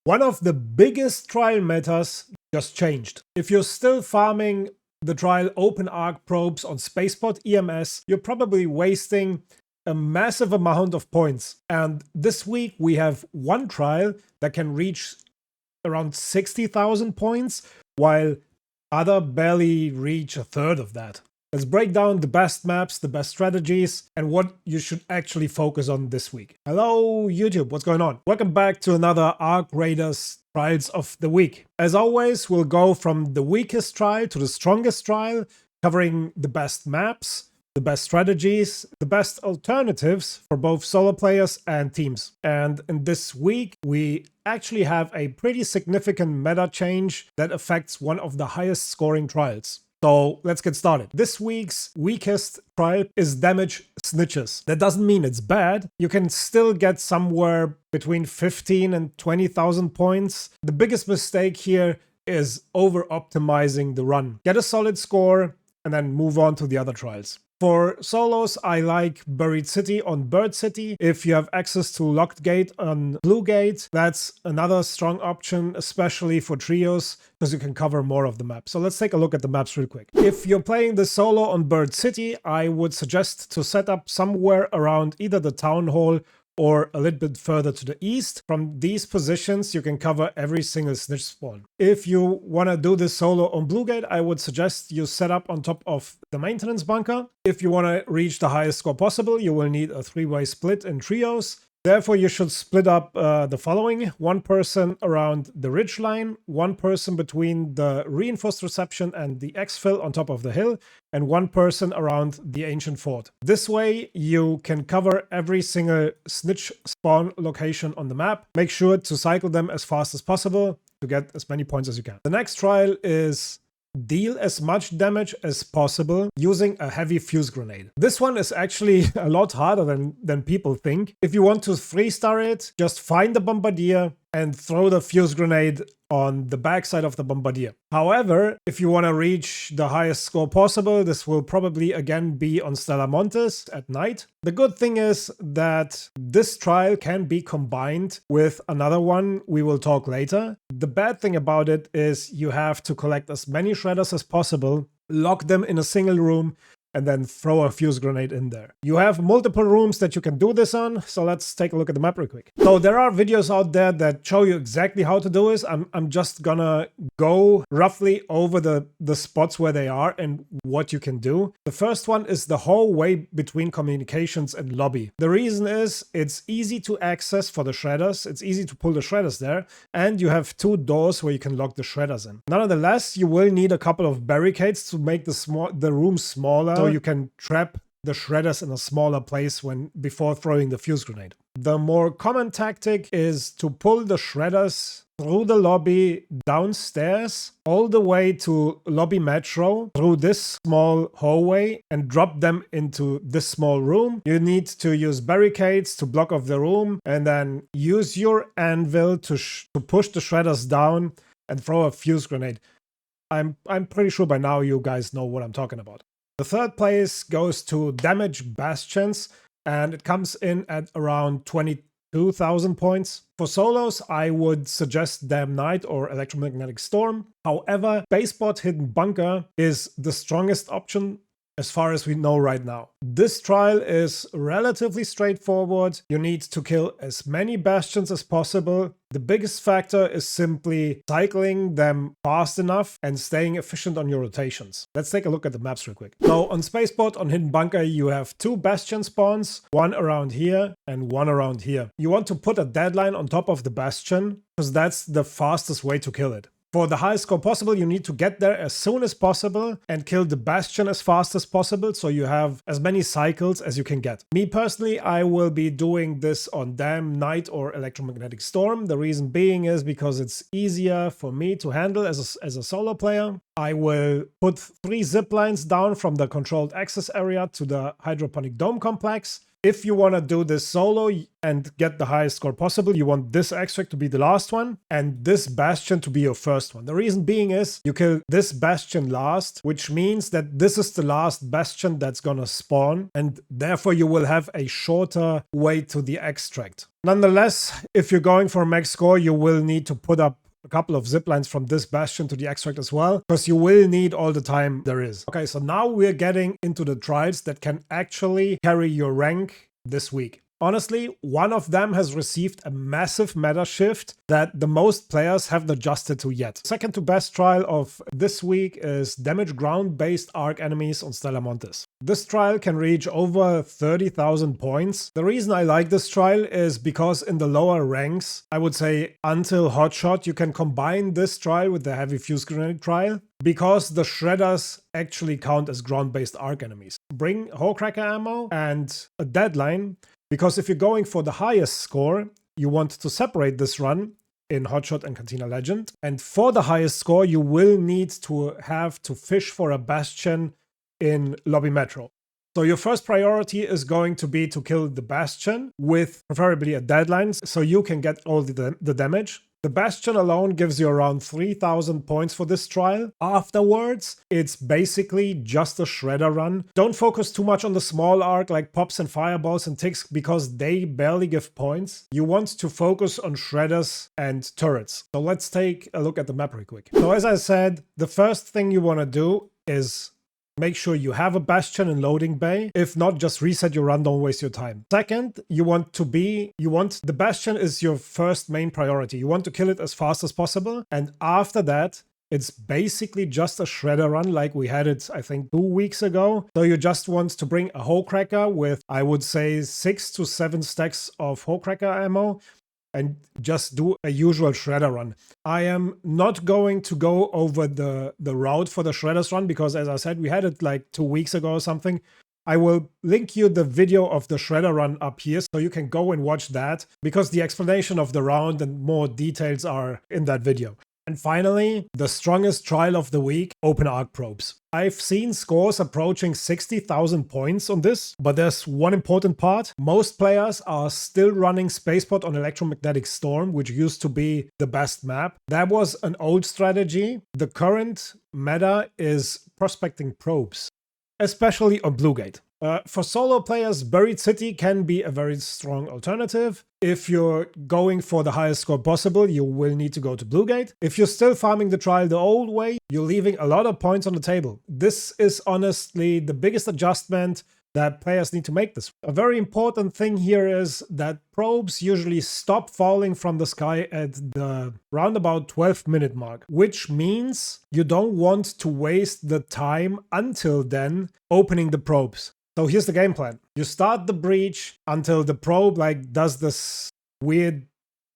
One of the biggest trial metas just changed. If you're still farming the trial open arc probes on Spaceport EMS, you're probably wasting a massive amount of points. And this week we have one trial that can reach around 60,000 points, while other barely reach a third of that. Let's break down the best maps, the best strategies, and what you should actually focus on this week. Hello YouTube, what's going on? Welcome back to another Arc Raiders Trials of the Week. As always, we'll go from the weakest trial to the strongest trial, covering the best maps, the best strategies, the best alternatives for both solo players and teams. And in this week, we actually have a pretty significant meta change that affects one of the highest scoring trials. So let's get started. This week's weakest trial is damage Snitches. That doesn't mean it's bad. You can still get somewhere between 15 and 20,000 points. The biggest mistake here is over-optimizing the run. Get a solid score and then move on to the other trials. For solos, I like Buried City on Bird City. If you have access to Locked Gate on Blue Gate, that's another strong option, especially for trios, because you can cover more of the map. So let's take a look at the maps real quick. If you're playing the solo on Bird City, I would suggest to set up somewhere around either the Town Hall or a little bit further to the east. From these positions, you can cover every single snitch spawn. If you want to do this solo on Blue Gate, I would suggest you set up on top of the maintenance bunker. If you want to reach the highest score possible, you will need a three-way split in trios. Therefore, you should split up the following. One person around the ridge line, one person between the reinforced reception and the exfil on top of the hill, and one person around the ancient fort. This way, you can cover every single snitch spawn location on the map. Make sure to cycle them as fast as possible to get as many points as you can. The next trial is deal as much damage as possible using a Heavy Fuze Grenade. This one is actually a lot harder than people think. If you want to 3-star it, just find the bombardier and throw the fuse grenade on the backside of the bombardier. However, if you want to reach the highest score possible, this will probably again be on Stella Montis at night. The good thing is that this trial can be combined with another one we will talk later. The bad thing about it is you have to collect as many shredders as possible, lock them in a single room, and then throw a fuse grenade in there. You have multiple rooms that you can do this on, so let's take a look at the map real quick. So there are videos out there that show you exactly how to do this. I'm just gonna go roughly over the spots where they are and what you can do. The first one is the hallway between communications and lobby. The reason is it's easy to access for the shredders, it's easy to pull the shredders there, and you have two doors where you can lock the shredders in. Nonetheless, you will need a couple of barricades to make the room smaller, so you can trap the shredders in a smaller place before throwing the fuse grenade. The more common tactic is to pull the shredders through the lobby downstairs all the way to lobby metro through this small hallway and drop them into this small room. You need to use barricades to block off the room and then use your anvil to push the shredders down and throw a fuse grenade. I'm pretty sure by now you guys know what I'm talking about. The third place goes to damage Bastions, and it comes in at around 22,000 points. For solos, I would suggest Damn Knight or Electromagnetic Storm. However, Spaceport Hidden Bunker is the strongest option as far as we know right now. This trial is relatively straightforward. You need to kill as many Bastions as possible. The biggest factor is simply cycling them fast enough and staying efficient on your rotations. Let's take a look at the maps real quick. So on Spaceport, on Hidden Bunker, you have two Bastion spawns, one around here and one around here. You want to put a deadline on top of the Bastion because that's the fastest way to kill it. For the highest score possible, you need to get there as soon as possible and kill the Bastion as fast as possible so you have as many cycles as you can get. Me personally, I will be doing this on Damn Knight or Electromagnetic Storm. The reason being is because it's easier for me to handle as a solo player. I will put 3 zip lines down from the controlled access area to the hydroponic dome complex. If you want to do this solo and get the highest score possible, you want this extract to be the last one and this Bastion to be your first one. The reason being is you kill this Bastion last, which means that this is the last Bastion that's gonna spawn, and therefore you will have a shorter way to the extract. Nonetheless, if you're going for a max score, you will need to put up a couple of zip lines from this Bastion to the extract as well, because you will need all the time there is. Okay, so now we're getting into the trials that can actually carry your rank this week. Honestly, one of them has received a massive meta shift that the most players haven't adjusted to yet. Second to best trial of this week is damage ground-based arc enemies on Stella Montis. This trial can reach over 30,000 points. The reason I like this trial is because in the lower ranks, I would say until Hotshot, you can combine this trial with the Heavy Fuze Grenade trial, because the shredders actually count as ground-based arc enemies. Bring hole cracker ammo and a deadline, because if you're going for the highest score, you want to separate this run in Hotshot and Cantina Legend. And for the highest score, you will need to have to fish for a Bastion in Lobby Metro. So your first priority is going to be to kill the Bastion with preferably a deadline so you can get all the damage. The Bastion alone gives you around 3,000 points for this trial. Afterwards, it's basically just a shredder run. Don't focus too much on the small arc like pops and fireballs and ticks because they barely give points. You want to focus on shredders and turrets. So let's take a look at the map real quick. So as I said, the first thing you want to do is make sure you have a Bastion in loading bay. If not, just reset your run, don't waste your time. Second, the Bastion is your first main priority. You want to kill it as fast as possible. And after that, it's basically just a shredder run like we had it, I think, 2 weeks ago. So you just want to bring a hole cracker with, I would say, 6 to 7 stacks of hole cracker ammo, and just do a usual shredder run. I am not going to go over the route for the shredders run because, as I said, we had it like 2 weeks ago or something. I will link you the video of the shredder run up here so you can go and watch that, because the explanation of the round and more details are in that video. And finally, the strongest trial of the week, open arc probes. I've seen scores approaching 60,000 points on this, but there's one important part. Most players are still running Spaceport on Electromagnetic Storm, which used to be the best map. That was an old strategy. The current meta is prospecting probes, especially on Blue Gate. For solo players, Buried City can be a very strong alternative. If you're going for the highest score possible, you will need to go to Blue Gate. If you're still farming the trial the old way, you're leaving a lot of points on the table. This is honestly the biggest adjustment that players need to make this. A very important thing here is that probes usually stop falling from the sky at the roundabout 12-minute mark, which means you don't want to waste the time until then opening the probes. So here's the game plan. You start the breach until the probe does this weird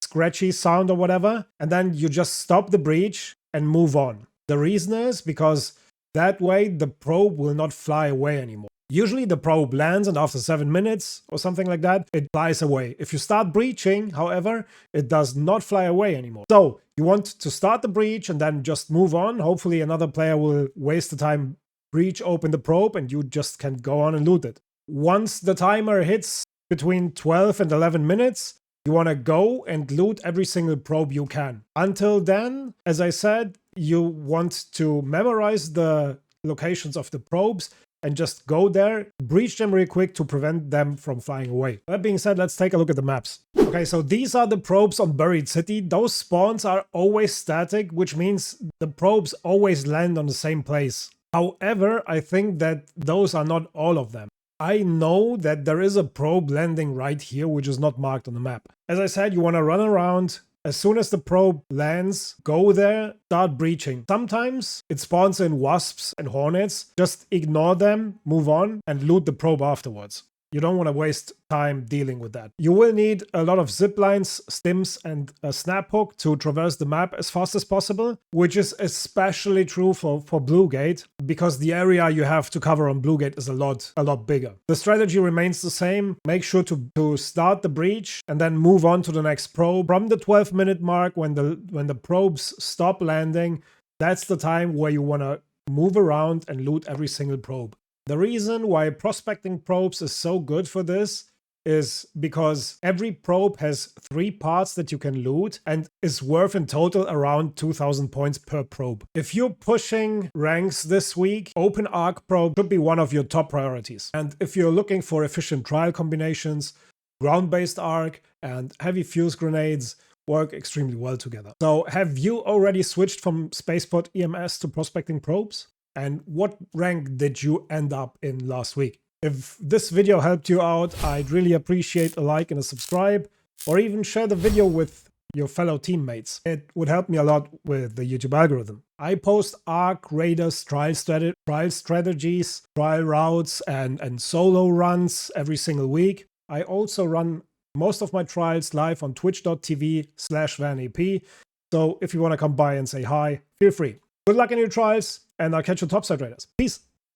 scratchy sound or whatever, and then you just stop the breach and move on. The reason is because that way the probe will not fly away anymore. Usually the probe lands and after 7 minutes or something like that, it flies away. If you start breaching, however, it does not fly away anymore. So you want to start the breach and then just move on. Hopefully another player will waste the time, breach open the probe, and you just can go on and loot it. Once the timer hits between 12 and 11 minutes, you want to go and loot every single probe you can. Until then, as I said, you want to memorize the locations of the probes and just go there, breach them real quick to prevent them from flying away. That being said, let's take a look at the maps. Okay, so these are the probes on Buried City. Those spawns are always static, which means the probes always land on the same place. However, I think that those are not all of them. I know that there is a probe landing right here, which is not marked on the map. As I said, you want to run around. As soon as the probe lands, go there, start breaching. Sometimes it spawns in wasps and hornets. Just ignore them, move on, and loot the probe afterwards. You don't want to waste time dealing with that. You will need a lot of zip lines, stims, and a snap hook to traverse the map as fast as possible, which is especially true for Blue Gate, because the area you have to cover on Blue Gate is a lot bigger. The strategy remains the same. Make sure to start the breach and then move on to the next probe. From the 12-minute mark, when the probes stop landing, that's the time where you want to move around and loot every single probe. The reason why prospecting probes is so good for this is because every probe has 3 parts that you can loot and is worth in total around 2000 points per probe. If you're pushing ranks this week, open arc probe should be one of your top priorities. And if you're looking for efficient trial combinations, ground-based arc and heavy fuse grenades work extremely well together. So have you already switched from Spaceport EMS to prospecting probes? And what rank did you end up in last week? If this video helped you out, I'd really appreciate a like and a subscribe, or even share the video with your fellow teammates. It would help me a lot with the YouTube algorithm. I post Arc Raiders trial strategies, trial routes, and solo runs every single week. I also run most of my trials live on twitch.tv/vanap. So if you want to come by and say hi, feel free. Good luck in your trials, and I'll catch you topside raiders. Peace.